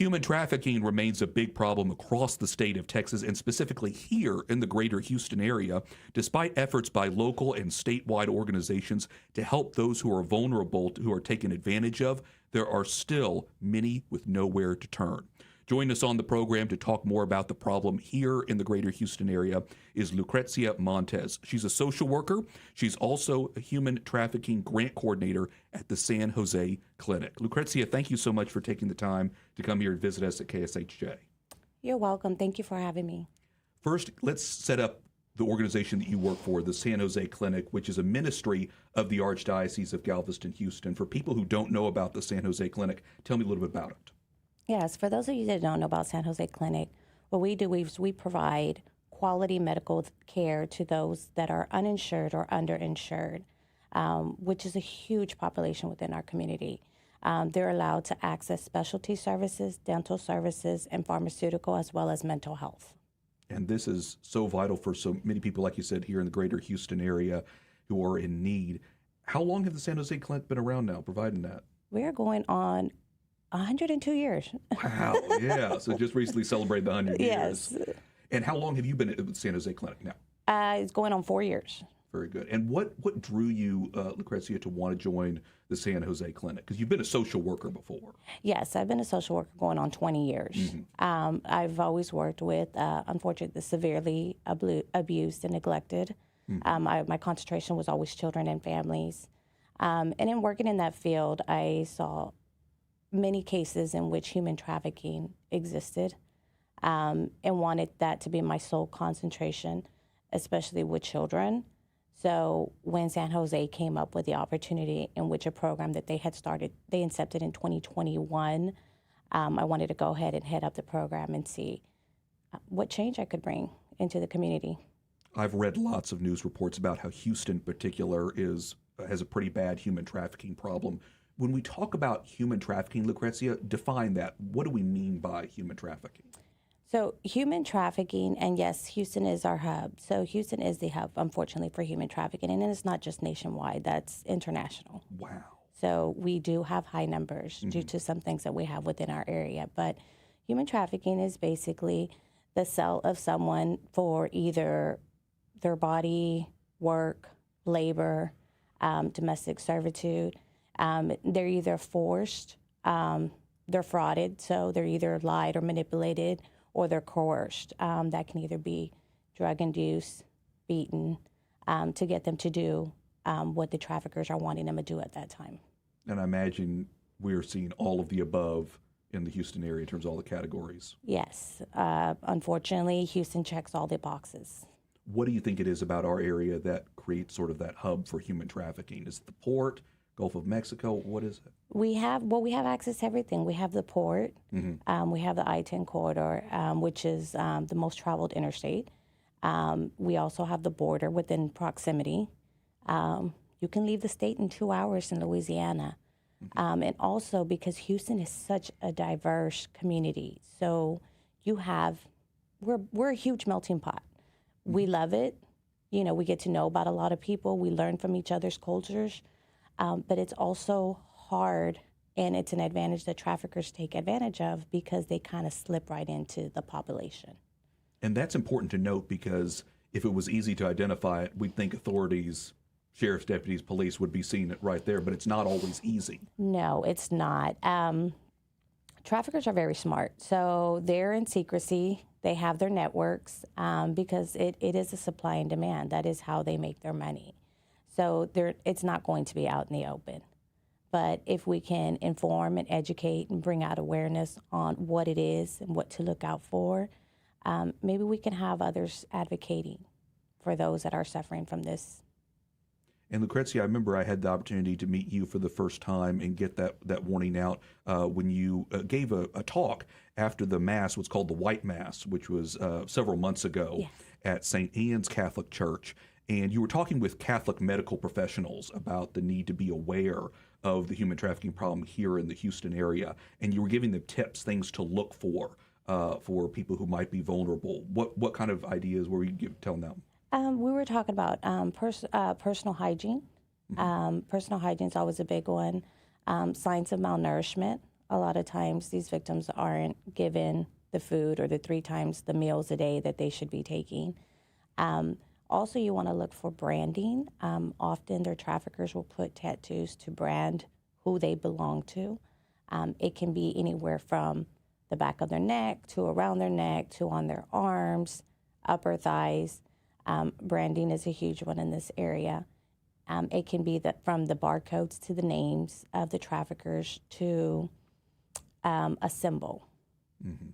Human trafficking remains a big problem across the state of Texas and specifically here in the greater Houston area, despite efforts by local and statewide organizations to help those who are vulnerable, who are taken advantage of. There are still many with nowhere to turn. Joining us on the program to talk more about the problem here in the greater Houston area is Lucresia Montez. She's a social worker. She's also a human trafficking grant coordinator at the San José Clinic. Lucresia, thank you so much for taking the time to come here and visit us at KSHJ. You're welcome. Thank you for having me. First, let's set up the organization that you work for, the San José Clinic, which is a ministry of the Archdiocese of Galveston-Houston. For people who don't know about the San José Clinic, tell me a little bit about it. Yes, for those of you that don't know about San José Clinic, what we do is we provide quality medical care to those that are uninsured or underinsured, which is a huge population within our community. They're allowed to access specialty services, dental services, and pharmaceutical, as well as mental health. And this is so vital for so many people, like you said, here in the greater Houston area who are in need. How long have the San José Clinic been around now providing that? We're going on 102 years. Wow, yeah. So just recently celebrated the 100 Yes. years. And how long have you been at the San José Clinic now? It's going on 4 years. Very good. And what drew you, Lucresia, to want to join the San José Clinic? Because you've been a social worker before. Yes, I've been a social worker going on 20 years. Mm-hmm. I've always worked with, unfortunately, the severely abused and neglected. Mm-hmm. My concentration was always children and families. And in working in that field, I saw many cases in which human trafficking existed, and wanted that to be my sole concentration, especially with children. So when San José came up with the opportunity in which a program that they had started, they incepted in 2021, I wanted to go ahead and head up the program and see what change I could bring into the community. I've read lots of news reports about how Houston in particular has a pretty bad human trafficking problem. When we talk about human trafficking, Lucresia, define that. What do we mean by human trafficking? So human trafficking, and yes, Houston is our hub. So Houston is the hub, unfortunately, for human trafficking. And it's not just nationwide, that's international. Wow. So we do have high numbers due to some things that we have within our area. But human trafficking is basically the sale of someone for either their body, work, labor, domestic servitude. They're either forced, they're frauded, so they're either lied or manipulated, or they're coerced. That can either be drug-induced, beaten, to get them to do what the traffickers are wanting them to do at that time. And I imagine we're seeing all of the above in the Houston area in terms of all the categories. Yes. Unfortunately, Houston checks all the boxes. What do you think it is about our area that creates sort of that hub for human trafficking? Is it the port, Gulf of Mexico? What is it? We have access to everything. We have the port. Mm-hmm. We have the I-10 corridor, which is the most traveled interstate. We also have the border within proximity. You can leave the state in 2 hours in Louisiana. Mm-hmm. And also because Houston is such a diverse community. So we're a huge melting pot. Mm-hmm. We love it. You know, we get to know about a lot of people. We learn from each other's cultures. But it's also hard, and it's an advantage that traffickers take advantage of because they kind of slip right into the population. And that's important to note because if it was easy to identify it, we'd think authorities, sheriff's deputies, police would be seeing it right there, but it's not always easy. No, it's not. Traffickers are very smart. So they're in secrecy. They have their networks because it is a supply and demand. That is how they make their money. So it's not going to be out in the open. But if we can inform and educate and bring out awareness on what it is and what to look out for, maybe we can have others advocating for those that are suffering from this. And Lucresia, I remember I had the opportunity to meet you for the first time and get that warning out when you gave a talk after the Mass, what's called the White Mass, which was several months ago. Yes. At St. Anne's Catholic Church. And you were talking with Catholic medical professionals about the need to be aware of the human trafficking problem here in the Houston area. And you were giving them tips, things to look for people who might be vulnerable. What kind of ideas were you telling them? We were talking about personal hygiene. Mm-hmm. Personal hygiene is always a big one. Signs of malnourishment A lot of times these victims aren't given the food or the 3 times the meals a day that they should be taking. Also, you want to look for branding. Often their traffickers will put tattoos to brand who they belong to. It can be anywhere from the back of their neck to around their neck to on their arms, upper thighs. Branding is a huge one in this area. It can be from the barcodes to the names of the traffickers to a symbol. Mm-hmm.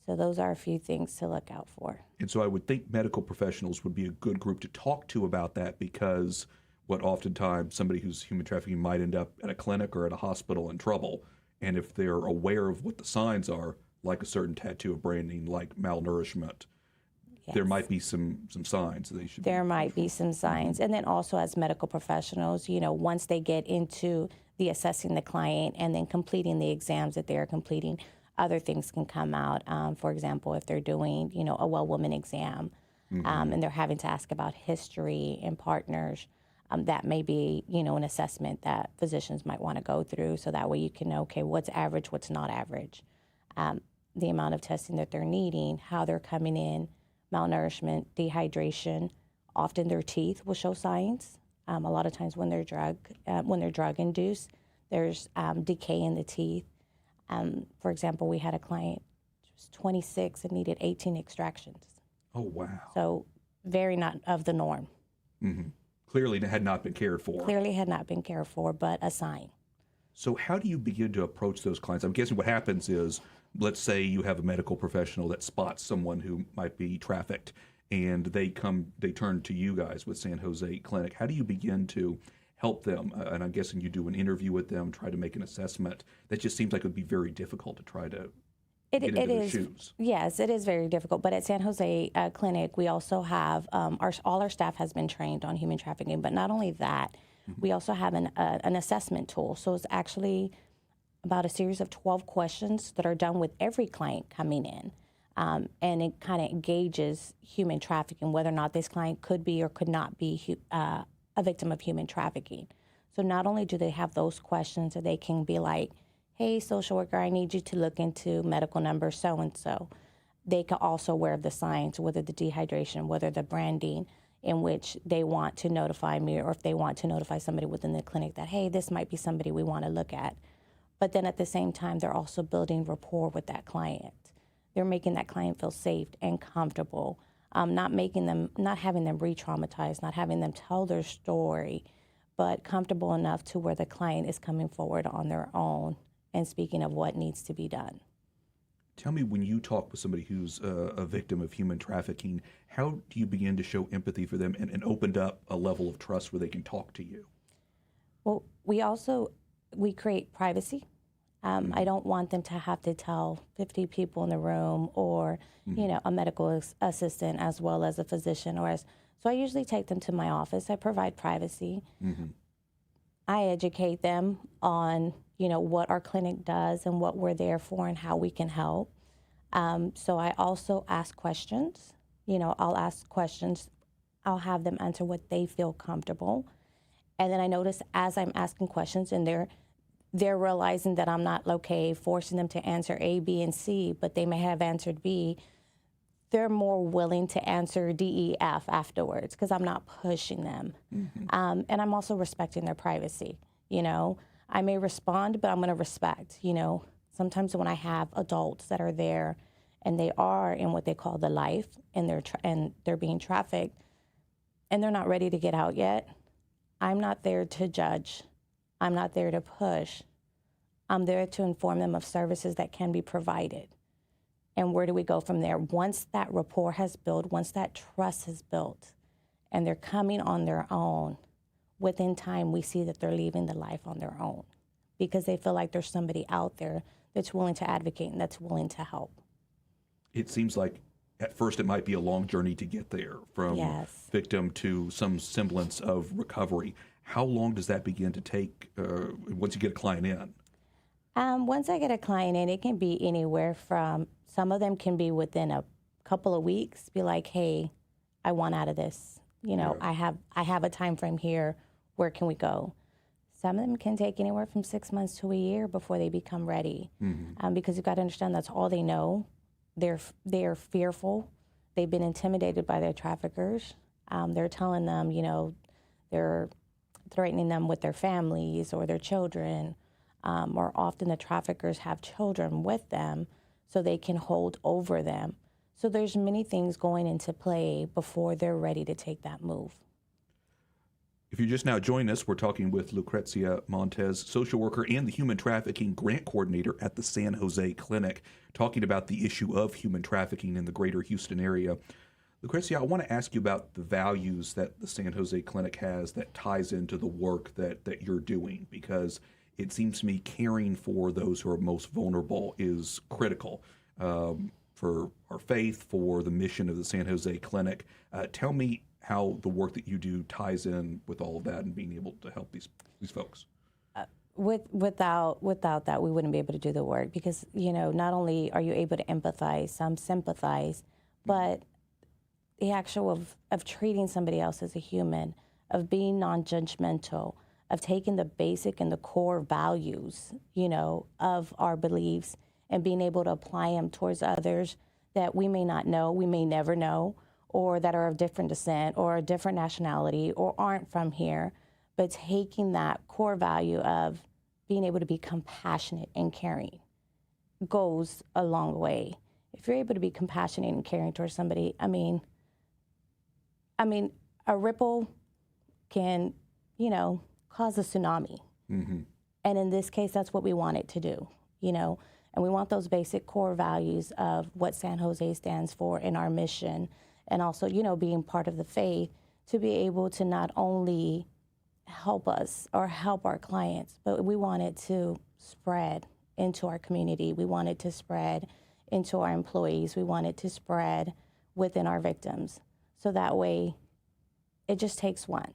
So those are a few things to look out for. And so I would think medical professionals would be a good group to talk to about that, because what oftentimes somebody who's human trafficking might end up at a clinic or at a hospital in trouble. And if they're aware of what the signs are, like a certain tattoo of branding, like malnourishment, there Yes. might be some signs that they should There might be some signs. Mm-hmm. And then also as medical professionals, once they get into the assessing the client and then completing the exams that they're completing, other things can come out. For example, if they're doing, a well-woman exam, and they're having to ask about history and partners, that may be, an assessment that physicians might want to go through, so that way you can know, okay, what's average, what's not average, the amount of testing that they're needing, how they're coming in, malnourishment, dehydration. Often their teeth will show signs. A lot of times when they're drug induced, there's decay in the teeth. For example, we had a client who was 26 and needed 18 extractions. Oh, wow. So very not of the norm. Mm-hmm. Clearly had not been cared for. Clearly had not been cared for, but a sign. So how do you begin to approach those clients? I'm guessing what happens is, let's say you have a medical professional that spots someone who might be trafficked, and they turn to you guys with San José Clinic. How do you begin to help them? And I'm guessing you do an interview with them, try to make an assessment. That just seems like it would be very difficult to try to get into their shoes. Yes, it is very difficult. But at San José Clinic, we also have all our staff has been trained on human trafficking. But not only that, we also have an assessment tool. So it's actually about a series of 12 questions that are done with every client coming in. And it kind of gauges human trafficking, whether or not this client could be or could not be a victim of human trafficking. So not only do they have those questions, so they can be like, hey, social worker, I need you to look into medical number so-and-so. They can also aware of the signs, whether the dehydration, whether the branding, in which they want to notify me, or if they want to notify somebody within the clinic that, hey, this might be somebody we want to look at. But then at the same time, they're also building rapport with that client. They're making that client feel safe and comfortable, not having them re-traumatized, not having them tell their story, but comfortable enough to where the client is coming forward on their own and speaking of what needs to be done. Tell me, when you talk with somebody who's a victim of human trafficking, how do you begin to show empathy for them and opened up a level of trust where they can talk to you? Well, we create privacy. I don't want them to have to tell 50 people in the room, or a medical assistant as well as a physician, so I usually take them to my office. I provide privacy. I educate them on what our clinic does and what we're there for and how we can help. So I also ask questions. I'll ask questions. I'll have them answer what they feel comfortable. And then I notice as I'm asking questions and they're realizing that I'm not, forcing them to answer A, B, and C, but they may have answered B, they're more willing to answer D, E, F afterwards, because I'm not pushing them. And I'm also respecting their privacy. I may respond, but I'm going to respect. Sometimes when I have adults that are there and they are in what they call the life, and they're being trafficked, and they're not ready to get out yet, I'm not there to judge. I'm not there to push. I'm there to inform them of services that can be provided. And where do we go from there? Once that rapport has built, once that trust has built, and they're coming on their own, within time we see that they're leaving the life on their own, because they feel like there's somebody out there that's willing to advocate and that's willing to help. It seems like at first it might be a long journey to get there, from victim to some semblance of recovery. How long does that begin to take once you get a client in? Once I get a client in, it can be anywhere from, some of them can be within a couple of weeks, be like, hey, I want out of this. I have a time frame here. Where can we go? Some of them can take anywhere from 6 months to a year before they become ready, because you've got to understand that's all they know. They're fearful. They've been intimidated by their traffickers. They're telling them, they're threatening them with their families or their children, or often the traffickers have children with them so they can hold over them. So there's many things going into play before they're ready to take that move. If you just now joined us, we're talking with Lucresia Montez, social worker and the Human Trafficking Grant Coordinator at the San José Clinic, talking about the issue of human trafficking in the greater Houston area. Lucresia, I want to ask you about the values that the San José Clinic has that ties into the work that you're doing, because it seems to me caring for those who are most vulnerable is critical for our faith, for the mission of the San José Clinic. Tell me how the work that you do ties in with all of that and being able to help these folks. Without that, we wouldn't be able to do the work, because, not only are you able to empathize, some sympathize, but the actual of treating somebody else as a human, of being non-judgmental, of taking the basic and the core values, of our beliefs and being able to apply them towards others that we may not know, we may never know, or that are of different descent or a different nationality or aren't from here, but taking that core value of being able to be compassionate and caring goes a long way. If you're able to be compassionate and caring towards somebody, I mean, a ripple can, cause a tsunami. Mm-hmm. And in this case, that's what we want it to do, and we want those basic core values of what San José stands for in our mission, and also, being part of the faith, to be able to not only help us or help our clients, but we want it to spread into our community. We want it to spread into our employees. We want it to spread within our victims. So that way, it just takes one,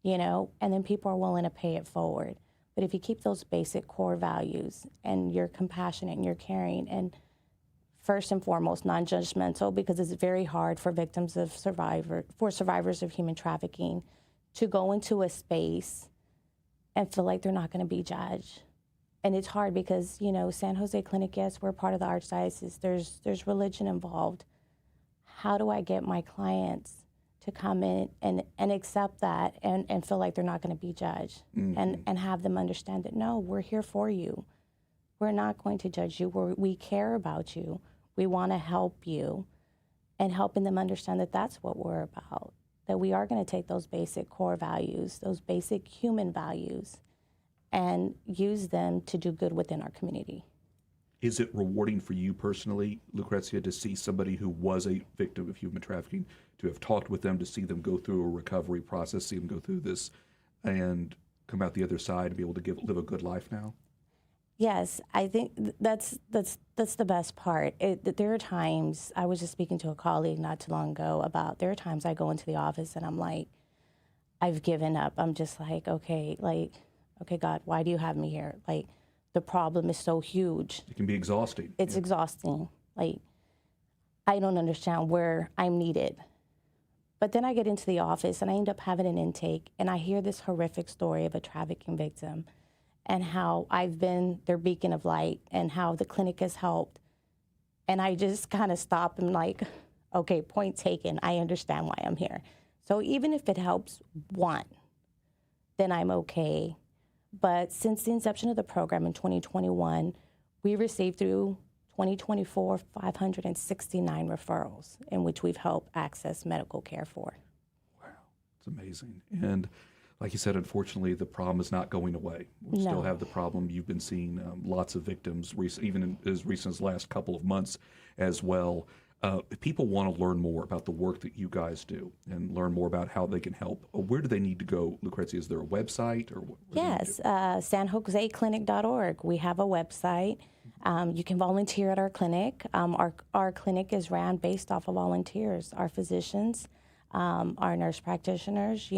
and then people are willing to pay it forward. But if you keep those basic core values and you're compassionate and you're caring and first and foremost, non-judgmental, because it's very hard for survivors of human trafficking to go into a space and feel like they're not going to be judged. And it's hard because, San José Clinic, yes, we're part of the Archdiocese. There's religion involved. How do I get my clients to come in and accept that and feel like they're not going to be judged, and have them understand that, no, we're here for you. We're not going to judge you. We care about you. We want to help you, and helping them understand that that's what we're about, that we are going to take those basic core values, those basic human values, and use them to do good within our community. Is it rewarding for you personally, Lucresia, to see somebody who was a victim of human trafficking, to have talked with them, to see them go through a recovery process, see them go through this and come out the other side and be able to live a good life now? Yes, I think that's the best part. There are times, I was just speaking to a colleague not too long ago about, there are times I go into the office and I'm like, I've given up. I'm just like, okay, God, why do you have me here? Like, the problem is so huge. It can be exhausting. It's exhausting. Like, I don't understand where I'm needed. But then I get into the office and I end up having an intake, and I hear this horrific story of a trafficking victim and how I've been their beacon of light and how the clinic has helped. And I just kind of stop and like, okay, point taken. I understand why I'm here. So even if it helps one, then I'm okay. But since the inception of the program in 2021, we received through 2024 569 referrals in which we've helped access medical care for. Wow, it's amazing. And like you said, unfortunately, the problem is not going away. We still have the problem. You've been seeing lots of victims, even as recent as the last couple of months as well. If people want to learn more about the work that you guys do and learn more about how they can help, where do they need to go, Lucresia? Is there a website? Or Yes, sanjoseclinic.org. We have a website. You can volunteer at our clinic. Our clinic is ran based off of volunteers, our physicians, our nurse practitioners,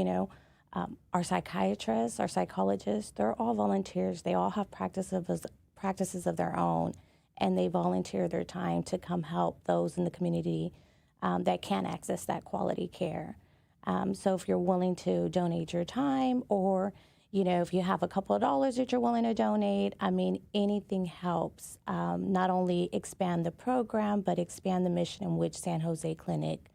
our psychiatrists, our psychologists. They're all volunteers. They all have practices of their own, and they volunteer their time to come help those in the community that can't access that quality care. So if you're willing to donate your time, or if you have a couple of dollars that you're willing to donate, I mean, anything helps. Not only expand the program, but expand the mission in which San Jose Clinic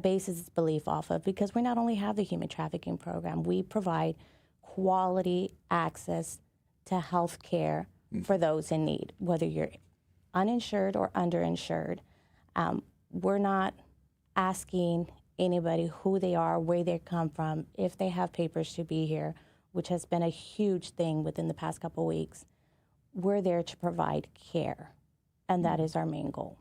bases its belief off of, because we not only have the human trafficking program, we provide quality access to health care for those in need, whether you're uninsured or underinsured. We're not asking anybody who they are, where they come from, if they have papers to be here, which has been a huge thing within the past couple of weeks. We're there to provide care, and that is our main goal.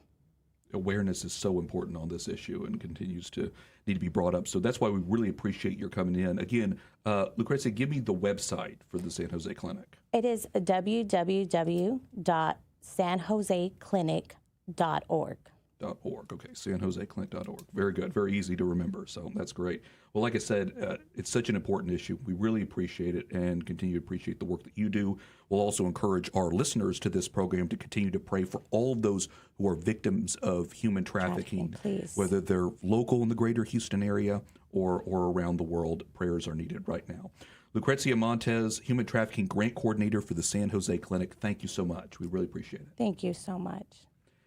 Awareness is so important on this issue and continues to need to be brought up. So that's why we really appreciate your coming in. Again, Lucrecia, give me the website for the San Jose Clinic. It is www.sanjoseclinic.org. Okay, sanjoseclinic.org. Very good. Very easy to remember. So that's great. Well, like I said, it's such an important issue. We really appreciate it and continue to appreciate the work that you do. We'll also encourage our listeners to this program to continue to pray for all of those who are victims of human trafficking, whether they're local in the greater Houston area or around the world. Prayers are needed right now. Lucresia Montez, Human Trafficking Grant Coordinator for the San Jose Clinic, thank you so much. We really appreciate it. Thank you so much.